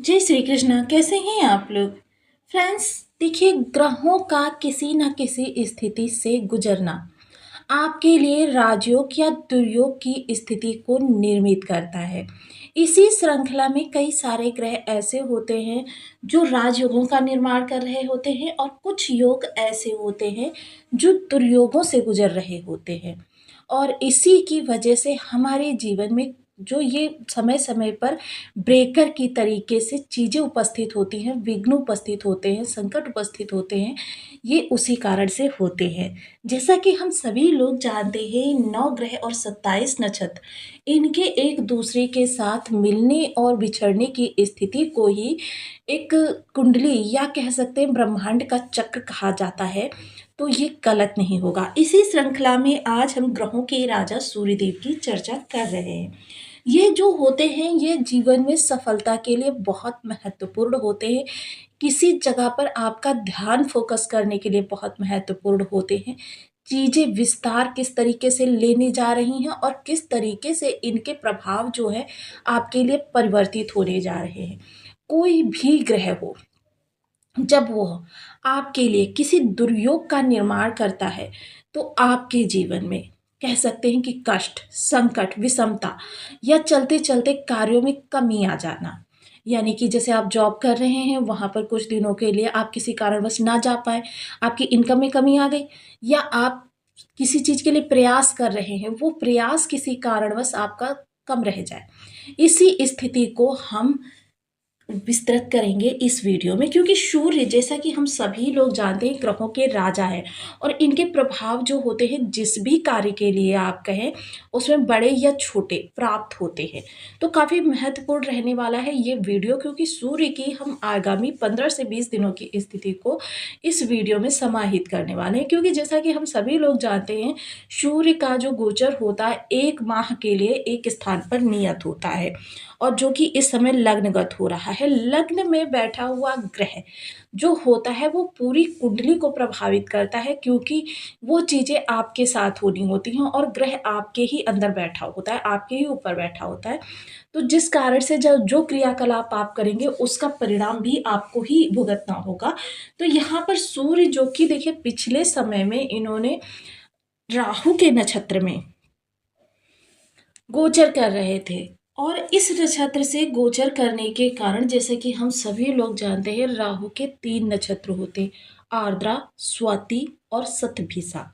जय श्री कृष्णा। कैसे हैं आप लोग? फ्रेंड्स, देखिए, ग्रहों का किसी न किसी स्थिति से गुजरना आपके लिए राजयोग या दुर्योग की स्थिति को निर्मित करता है। इसी श्रृंखला में कई सारे ग्रह ऐसे होते हैं जो राजयोगों का निर्माण कर रहे होते हैं और कुछ योग ऐसे होते हैं जो दुर्योगों से गुजर रहे होते हैं। और इसी की वजह से हमारे जीवन में जो ये समय-समय पर ब्रेकर की तरीके से चीज़ें उपस्थित होती हैं, विघ्न उपस्थित होते हैं, संकट उपस्थित होते हैं, ये उसी कारण से होते हैं। जैसा कि हम सभी लोग जानते हैं, 9 ग्रह और 27 नक्षत्र, इनके एक दूसरे के साथ मिलने और बिछड़ने की स्थिति को ही एक कुंडली या कह सकते हैं ब्रह्मांड का चक्र कहा जाता है। तो ये गलत नहीं होगा। इसी श्रृंखला में आज हम ग्रहों के राजा सूर्यदेव की चर्चा कर रहे हैं। ये जो होते हैं, ये जीवन में सफलता के लिए बहुत महत्वपूर्ण होते हैं। किसी जगह पर आपका ध्यान फ़ोकस करने के लिए बहुत महत्वपूर्ण होते हैं। चीज़ें विस्तार किस तरीके से लेने जा रही हैं और किस तरीके से इनके प्रभाव जो है आपके लिए परिवर्तित होने जा रहे हैं। कोई भी ग्रह हो, जब वो आपके लिए किसी दुर्योग का निर्माण करता है, तो आपके जीवन में कह सकते हैं कि कष्ट, संकट, विषमता या चलते-चलते कार्यों में कमी आ जाना। यानी कि जैसे आप जॉब कर रहे हैं, वहाँ पर कुछ दिनों के लिए आप किसी कारणवश ना जा पाएँ, आपकी इनकम में कमी आ गई, या आप किसी चीज़ के लिए प्रयास कर रहे हैं, वो प्रयास किसी कारणवश आपका कम रह जाए। इसी स्थिति को हम विस्तृत करेंगे इस वीडियो में, क्योंकि सूर्य, जैसा कि हम सभी लोग जानते हैं, ग्रहों के राजा हैं और इनके प्रभाव जो होते हैं, जिस भी कार्य के लिए आप कहें, उसमें बड़े या छोटे प्राप्त होते हैं। तो काफ़ी महत्वपूर्ण रहने वाला है ये वीडियो, क्योंकि सूर्य की हम आगामी 15 से 20 दिनों की स्थिति को इस वीडियो में समाहित करने वाले हैं। क्योंकि जैसा कि हम सभी लोग जानते हैं, सूर्य का जो गोचर होता है 1 माह के लिए एक स्थान पर नियत होता है, और जो कि इस समय लग्नगत हो रहा है। लग्न में बैठा हुआ ग्रह जो होता है, वो पूरी कुंडली को प्रभावित करता है, क्योंकि वो चीज़ें आपके साथ होनी होती हैं और ग्रह आपके ही अंदर बैठा होता है, आपके ही ऊपर बैठा होता है। तो जिस कारण से जो क्रियाकलाप आप करेंगे, उसका परिणाम भी आपको ही भुगतना होगा। तो यहाँ पर सूर्य, जो कि देखिए पिछले समय में इन्होंने राहु के नक्षत्र में गोचर कर रहे थे, और इस नक्षत्र से गोचर करने के कारण, जैसे कि हम सभी लोग जानते हैं, राहु के 3 नक्षत्र होते हैं, आर्द्रा, स्वाति और शतभिषा।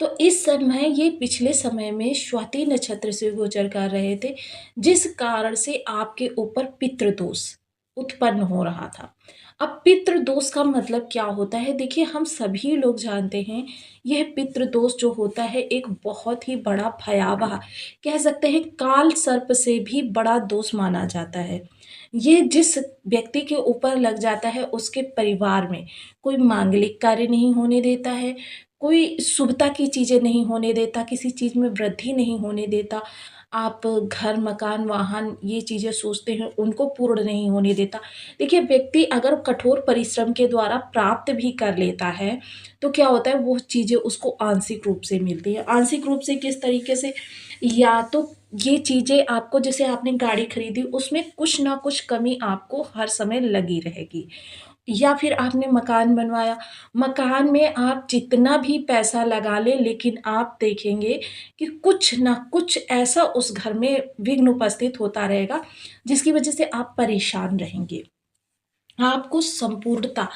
तो इस समय, ये पिछले समय में स्वाति नक्षत्र से गोचर कर रहे थे, जिस कारण से आपके ऊपर पितृदोष उत्पन्न हो रहा था। अब पितृदोष का मतलब क्या होता है? देखिए, हम सभी लोग जानते हैं, यह पितृदोष जो होता है एक बहुत ही बड़ा भयावह, कह सकते हैं काल सर्प से भी बड़ा दोष माना जाता है। ये जिस व्यक्ति के ऊपर लग जाता है, उसके परिवार में कोई मांगलिक कार्य नहीं होने देता है, कोई शुभता की चीज़ें नहीं होने देता, किसी चीज़ में वृद्धि नहीं होने देता। आप घर, मकान, वाहन, ये चीज़ें सोचते हैं, उनको पूर्ण नहीं होने देता। देखिए, व्यक्ति अगर कठोर परिश्रम के द्वारा प्राप्त भी कर लेता है, तो क्या होता है, वो चीज़ें उसको आंशिक रूप से मिलती हैं। आंशिक रूप से किस तरीके से? या तो ये चीज़ें आपको, जैसे आपने गाड़ी खरीदी, उसमें कुछ ना कुछ कमी आपको हर समय लगी रहेगी। या फिर आपने मकान बनवाया, मकान में आप जितना भी पैसा लगा लें, लेकिन आप देखेंगे कि कुछ ना कुछ ऐसा उस घर में विघ्न उपस्थित होता रहेगा, जिसकी वजह से आप परेशान रहेंगे। आपको संपूर्णता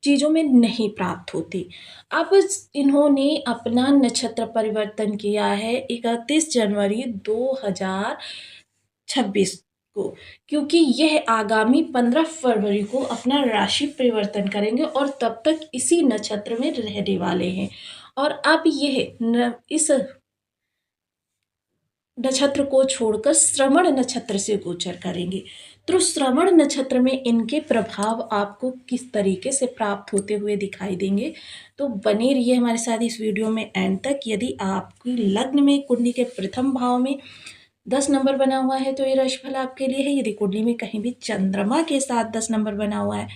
चीज़ों में नहीं प्राप्त होती। अब इन्होंने अपना नक्षत्र परिवर्तन किया है 31 जनवरी 2026 को, क्योंकि यह आगामी 15 फरवरी को अपना राशि परिवर्तन करेंगे और तब तक इसी नक्षत्र में रहने वाले हैं। और अब यह इस नक्षत्र को छोड़कर श्रवण नक्षत्र से गोचर करेंगे। तो श्रवण नक्षत्र में इनके प्रभाव आपको किस तरीके से प्राप्त होते हुए दिखाई देंगे, तो बने रहिए हमारे साथ इस वीडियो में एंड तक। यदि आपकी लग्न में कुंडली के प्रथम भाव में 10 नंबर बना हुआ है, तो ये राशिफल आपके लिए है। यदि कुंडली में कहीं भी चंद्रमा के साथ 10 नंबर बना हुआ है,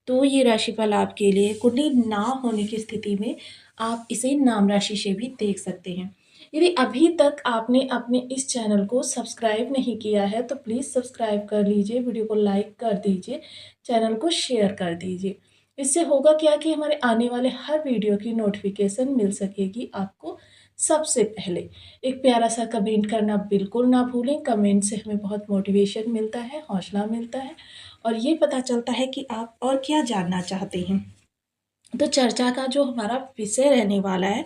तो ये राशिफल आपके लिए। कुंडली ना होने की स्थिति में आप इसे नाम राशि से भी देख सकते हैं। यदि अभी तक आपने अपने इस चैनल को सब्सक्राइब नहीं किया है तो प्लीज़ सब्सक्राइब कर लीजिए, वीडियो को लाइक कर दीजिए, चैनल को शेयर कर दीजिए। इससे होगा क्या कि हमारे आने वाले हर वीडियो की नोटिफिकेशन मिल सकेगी आपको सबसे पहले। एक प्यारा सा कमेंट करना बिल्कुल ना भूलें, कमेंट से हमें बहुत मोटिवेशन मिलता है, हौसला मिलता है और ये पता चलता है कि आप और क्या जानना चाहते हैं। तो चर्चा का जो हमारा विषय रहने वाला है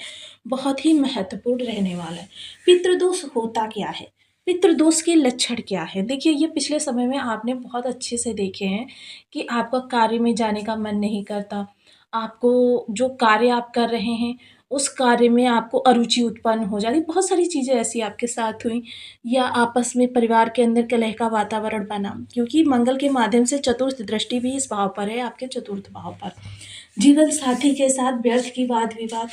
बहुत ही महत्वपूर्ण रहने वाला है। पितृदोष होता क्या है? पितृदोष के लक्षण क्या है? देखिए, ये पिछले समय में आपने बहुत अच्छे से देखे हैं कि आपका कार्य में जाने का मन नहीं करता। आपको जो कार्य आप कर रहे हैं उस कार्य में आपको अरुचि उत्पन्न हो जाती है। बहुत सारी चीज़ें ऐसी आपके साथ हुई या आपस में परिवार के अंदर कलह का वातावरण बना, क्योंकि मंगल के माध्यम से चतुर्थ दृष्टि भी इस भाव पर है, आपके चतुर्थ भाव पर। जीवन साथी के साथ व्यर्थ की वाद विवाद,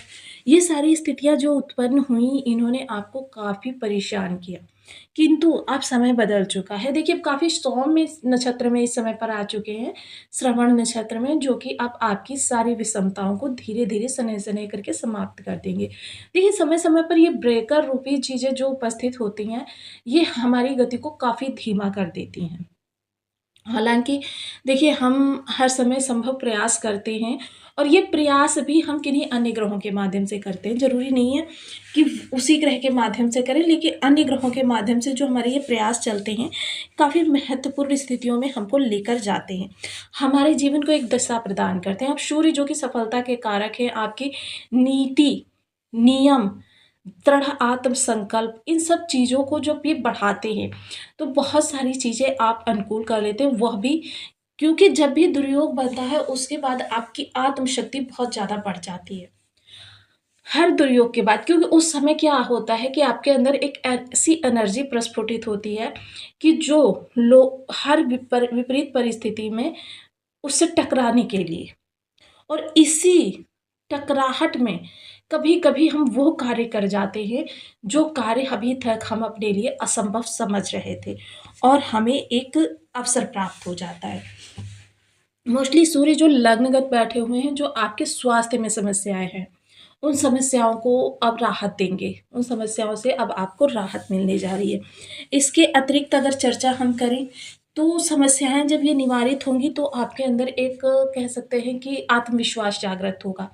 ये सारी स्थितियां जो उत्पन्न हुई इन्होंने आपको काफ़ी परेशान किया। किंतु अब समय बदल चुका है। देखिए, अब काफ़ी सौम्य नक्षत्र में इस समय पर आ चुके हैं, श्रवण नक्षत्र में, जो कि अब आपकी सारी विषमताओं को धीरे धीरे सने सने करके समाप्त कर देंगे। देखिए, समय समय पर ये ब्रेकर रूपी चीज़ें जो उपस्थित होती हैं ये हमारी गति को काफ़ी धीमा कर देती हैं। हालाँकि देखिए, हम हर समय संभव प्रयास करते हैं और ये प्रयास भी हम किन्हीं अन्य ग्रहों के माध्यम से करते हैं। ज़रूरी नहीं है कि उसी ग्रह के माध्यम से करें, लेकिन अन्य ग्रहों के माध्यम से जो हमारे ये प्रयास चलते हैं, काफ़ी महत्वपूर्ण स्थितियों में हमको लेकर जाते हैं। हमारे जीवन को एक दिशा प्रदान करते हैं। अब सूर्य जो कि सफलता के कारक हैं, आपकी नीति, नियम, दृढ़ आत्म संकल्प, इन सब चीज़ों को जब ये बढ़ाते हैं तो बहुत सारी चीज़ें आप अनुकूल कर लेते हैं, वह भी क्योंकि जब भी दुर्योग बनता है उसके बाद आपकी आत्मशक्ति बहुत ज़्यादा बढ़ जाती है। हर दुर्योग के बाद, क्योंकि उस समय क्या होता है कि आपके अंदर एक ऐसी एनर्जी प्रस्फुटित होती है कि जो लोग हर विपरीत परिस्थिति में उससे टकराने के लिए, और इसी टकराहट में कभी-कभी हम वो कार्य कर जाते हैं, जो कार्य अभी तक हम अपने लिए असंभव समझ रहे थे और हमें एक अवसर प्राप्त हो जाता है। मोस्टली सूर्य जो लग्नगत बैठे हुए हैं, जो आपके स्वास्थ्य में समस्याएँ हैं, उन समस्याओं को अब राहत देंगे। उन समस्याओं से अब आपको राहत मिलने जा रही है। इसके अतिरिक्त अगर चर्चा हम करें, तो समस्याएँ जब ये निवारित होंगी तो आपके अंदर एक कह सकते हैं कि आत्मविश्वास जागृत होगा,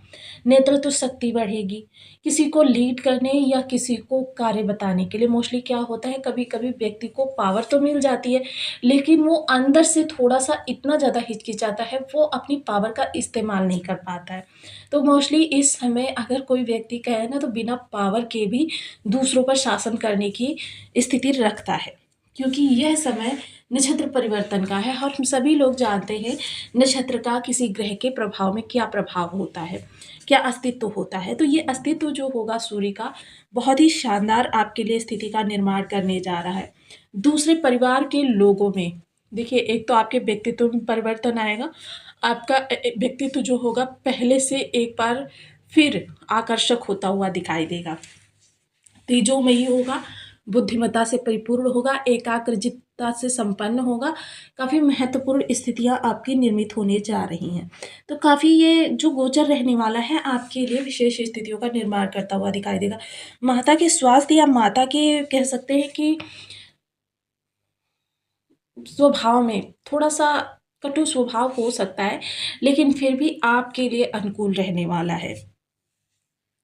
नेतृत्व शक्ति बढ़ेगी। किसी को लीड करने या किसी को कार्य बताने के लिए मोस्टली क्या होता है, कभी-कभी व्यक्ति को पावर तो मिल जाती है, लेकिन वो अंदर से थोड़ा-सा इतना ज़्यादा हिचकिचाता है, वो अपनी पावर का इस्तेमाल नहीं कर पाता है। तो मोस्टली इस समय अगर कोई व्यक्ति कहे ना, तो बिना पावर के भी दूसरों पर शासन करने की स्थिति रखता है, क्योंकि यह समय नक्षत्र परिवर्तन का है और हम सभी लोग जानते हैं नक्षत्र का किसी ग्रह के प्रभाव में क्या प्रभाव होता है, क्या अस्तित्व होता है। तो ये अस्तित्व जो होगा सूर्य का, बहुत ही शानदार आपके लिए स्थिति का निर्माण करने जा रहा है। दूसरे परिवार के लोगों में देखिए, एक तो आपके व्यक्तित्व में परिवर्तन आएगा, आपका व्यक्तित्व जो होगा पहले से एक बार फिर आकर्षक होता हुआ दिखाई देगा। तेजोमयी होगा, बुद्धिमत्ता से परिपूर्ण होगा, एकाग्रचित्तता से संपन्न होगा। काफ़ी महत्वपूर्ण स्थितियाँ आपकी निर्मित होने जा रही हैं। तो काफ़ी ये जो गोचर रहने वाला है आपके लिए विशेष स्थितियों का निर्माण करता हुआ दिखाई देगा। माता के स्वास्थ्य या माता के कह सकते हैं कि स्वभाव में थोड़ा-सा कटु स्वभाव हो सकता है, लेकिन फिर भी आपके लिए अनुकूल रहने वाला है।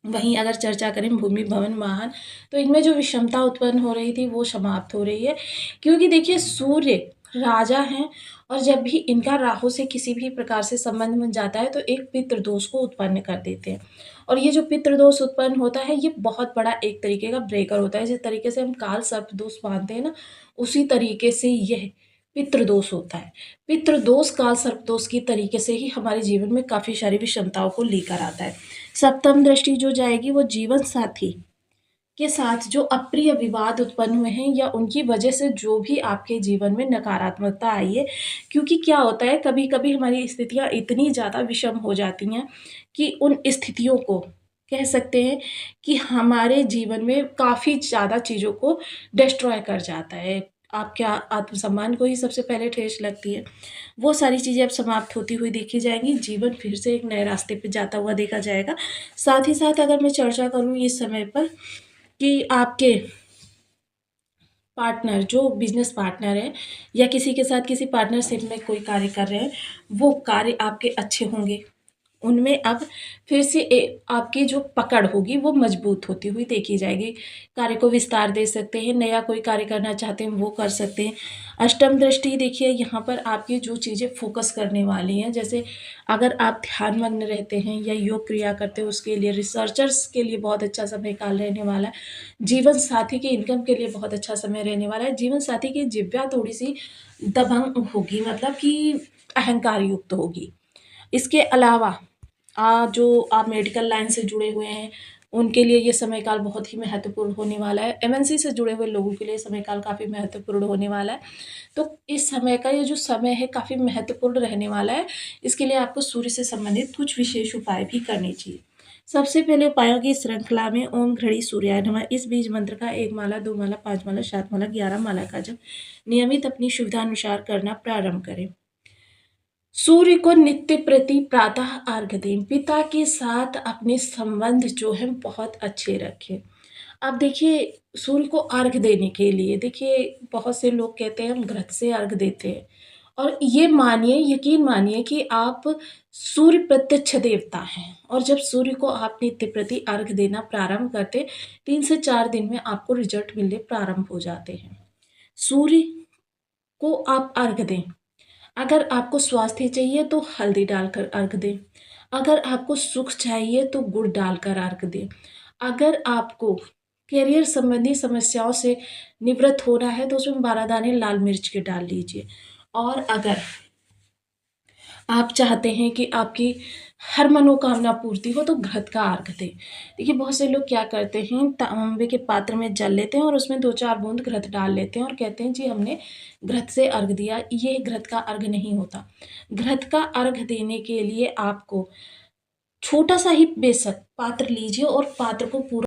वहीं अगर चर्चा करें भूमि, भवन, वाहन, तो इनमें जो विषमता उत्पन्न हो रही थी वो समाप्त हो रही है। क्योंकि देखिए, सूर्य राजा हैं और जब भी इनका राहु से किसी भी प्रकार से संबंध बन जाता है तो एक पितृदोष को उत्पन्न कर देते हैं। और ये जो पितृदोष उत्पन्न होता है ये बहुत बड़ा एक तरीके का ब्रेकर होता है। जिस तरीके से हम काल सर्प दोष मानते हैं ना, उसी तरीके से यह पितृदोष होता है। पितृदोष काल सर्प दोष की तरीके से ही हमारे जीवन में काफ़ी सारी विषमताओं को लेकर आता है। सप्तम दृष्टि जो जाएगी वो जीवन साथी के साथ जो अप्रिय विवाद उत्पन्न हुए हैं या उनकी वजह से जो भी आपके जीवन में नकारात्मकता आई है, क्योंकि क्या होता है कभी-कभी हमारी स्थितियाँ इतनी ज़्यादा विषम हो जाती हैं कि उन स्थितियों को कह सकते हैं कि हमारे जीवन में काफ़ी ज़्यादा चीज़ों को डिस्ट्रॉय कर जाता है। आपके आत्मसम्मान को ही सबसे पहले ठेस लगती है। वो सारी चीज़ें अब समाप्त होती हुई देखी जाएँगी, जीवन फिर से एक नए रास्ते पे जाता हुआ देखा जाएगा। साथ ही साथ अगर मैं चर्चा करूँ इस समय पर कि आपके पार्टनर जो बिजनेस पार्टनर है या किसी के साथ किसी पार्टनरशिप में कोई कार्य कर रहे हैं, वो कार्य आपके अच्छे होंगे। उनमें अब फिर से आपकी जो पकड़ होगी वो मजबूत होती हुई देखी जाएगी। कार्य को विस्तार दे सकते हैं, नया कोई कार्य करना चाहते हैं वो कर सकते हैं। अष्टम दृष्टि देखिए, यहाँ पर आपकी जो चीज़ें फोकस करने वाली हैं, जैसे अगर आप ध्यानमग्न रहते हैं या योग क्रिया करते हैं, उसके लिए रिसर्चर्स के लिए बहुत अच्छा समय काल रहने वाला है। जीवन साथी की इनकम के लिए बहुत अच्छा समय रहने वाला है। जीवन साथी की जिह्वा थोड़ी सी दबंग होगी, मतलब कि अहंकार युक्त होगी। इसके अलावा जो आप मेडिकल लाइन से जुड़े हुए हैं, उनके लिए ये समय काल बहुत ही महत्वपूर्ण होने वाला है। एमएनसी से जुड़े हुए लोगों के लिए समय काल काफ़ी महत्वपूर्ण होने वाला है। तो इस समय का ये जो समय है काफ़ी महत्वपूर्ण रहने वाला है। इसके लिए आपको सूर्य से संबंधित कुछ विशेष उपाय भी करने चाहिए। सबसे पहले उपायों की श्रृंखला में ओम घड़ी सूर्याय नमः इस बीज मंत्र का 1 माला, 2 माला, 5 माला, 7 माला, 11 माला का जप नियमित अपनी सुविधा अनुसार करना प्रारंभ करें। सूर्य को नित्य प्रति प्रातः अर्घ्य दें। पिता के साथ अपने संबंध जो है बहुत अच्छे रखें। अब देखिए, सूर्य को अर्घ देने के लिए देखिए बहुत से लोग कहते हैं हम घृत से अर्घ देते हैं, और ये मानिए, यकीन मानिए कि आप सूर्य प्रत्यक्ष देवता हैं, और जब सूर्य को आप नित्य प्रति अर्घ देना प्रारंभ करते 3 से 4 दिन में आपको रिजल्ट मिलने प्रारंभ हो जाते हैं। सूर्य को आप अर्घ दें। अगर आपको स्वास्थ्य चाहिए तो हल्दी डालकर अर्घ दें। अगर आपको सुख चाहिए तो गुड़ डालकर अर्घ दें। अगर आपको करियर संबंधी समस्याओं से निवृत्त होना है तो उसमें 12 दाने लाल मिर्च के डाल लीजिए। और अगर आप चाहते हैं कि आपकी हर मनोकामना पूर्ति हो तो घृत का अर्घ दें। देखिए बहुत से लोग क्या करते हैं, तांबे के पात्र में जल लेते हैं और उसमें 2-4 बूंद घृत डाल लेते हैं और कहते हैं जी हमने घृत से अर्घ दिया। ये घृत का अर्घ नहीं होता। घृत का अर्घ देने के लिए आपको छोटा सा ही बेशक पात्र लीजिए और पात्र को पूरा